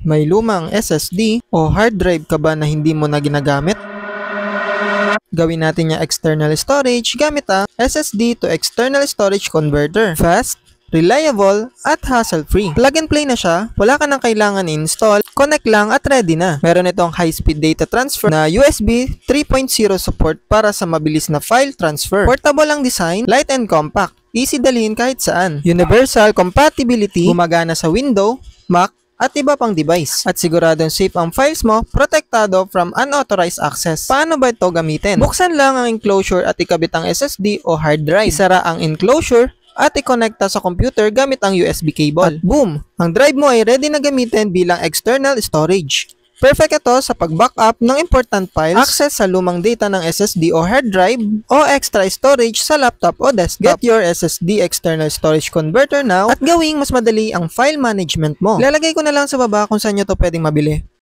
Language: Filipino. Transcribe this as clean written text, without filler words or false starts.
May lumang SSD o hard drive ka ba na hindi mo na ginagamit? Gawin natin yung external storage gamit ang SSD to external storage converter. Fast, reliable, at hassle-free. Plug and play na siya, wala ka nang kailangan install, connect lang at ready na. Meron itong high-speed data transfer na USB 3.0 support para sa mabilis na file transfer. Portable ang design, light and compact, easy dalhin kahit saan. Universal compatibility, gumagana sa Windows, Mac, at iba pang device. At siguradong safe ang files mo, protektado from unauthorized access. Paano ba ito gamitin? Buksan lang ang enclosure at ikabit ang SSD o hard drive. Isara ang enclosure at i-connecta sa computer gamit ang USB cable. At boom! Ang drive mo ay ready na gamitin bilang external storage. Perfect ito sa pag-backup ng important files, access sa lumang data ng SSD o hard drive, o extra storage sa laptop o desktop. Get your SSD external storage converter now at gawing mas madali ang file management mo. Lalagay ko na lang sa baba kung saan nyo to pwedeng mabili.